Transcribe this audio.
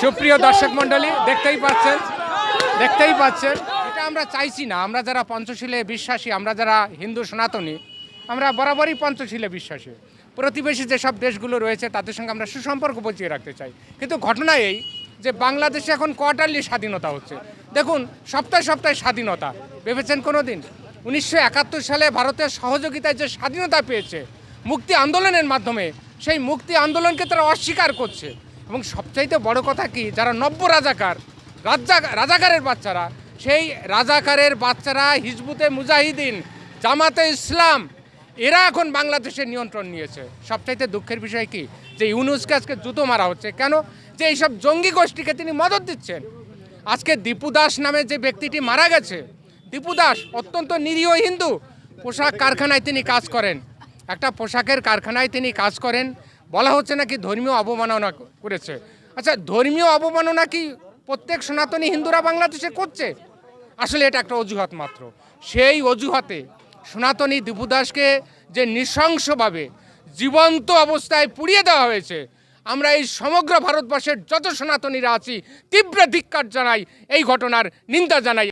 সুপ্রিয় দর্শক মণ্ডলী, দেখতেই পাচ্ছেন এটা আমরা চাইছি না। আমরা যারা পঞ্চশীলে বিশ্বাসী, আমরা যারা হিন্দু সনাতনী, আমরা বরাবরই পঞ্চশীলে বিশ্বাসী। প্রতিবেশী যেসব দেশগুলো রয়েছে তাদের সঙ্গে আমরা সুসম্পর্ক বজিয়ে রাখতে চাই। কিন্তু ঘটনা এই যে বাংলাদেশে এখন কোয়ার্টারলি স্বাধীনতা হচ্ছে। দেখুন, সপ্তাহে সপ্তাহে স্বাধীনতা ভেবেছেন কোনো দিন? 1971 সালে ভারতের সহযোগিতায় যে স্বাধীনতা পেয়েছে মুক্তি আন্দোলনের মাধ্যমে, সেই মুক্তি আন্দোলনকে তারা অস্বীকার করছে। এবং সবচাইতে বড় কথা কি, যারা নব্য রাজাকারের বাচ্চারা, সেই রাজাকারের বাচ্চারা হিজবুতে মুজাহিদিন, জামাতে ইসলাম, এরা এখন বাংলাদেশের নিয়ন্ত্রণ নিয়েছে। সবচাইতে দুঃখের বিষয় কি, যে ইউনূসকে আজকে জুতো মারা হচ্ছে। কেন? যে এইসব জঙ্গি গোষ্ঠীকে তিনি মদত দিচ্ছেন। আজকে দীপু দাস নামে যে ব্যক্তিটি মারা গেছে, দীপু দাস অত্যন্ত নিরীহ হিন্দু, পোশাক কারখানায় তিনি কাজ করেন। একটা পোশাকের কারখানায় তিনি কাজ করেন, বলা হচ্ছে নাকি ধর্মীয় অবমাননা করেছে। আচ্ছা, ধর্মীয় অবমাননা কি প্রত্যেক সনাতনী হিন্দুরা বাংলাদেশে করছে? আসলে এটা একটা অজুহাত মাত্র। সেই অজুহাতে সনাতনী দীপু দাসকে যে নৃশংসভাবে জীবন্ত অবস্থায় পুড়িয়ে দেওয়া হয়েছে, আমরা এই সমগ্র ভারতবর্ষের যত সনাতনীরা আছি তীব্র ধিক্কার জানাই, এই ঘটনার নিন্দা জানাই।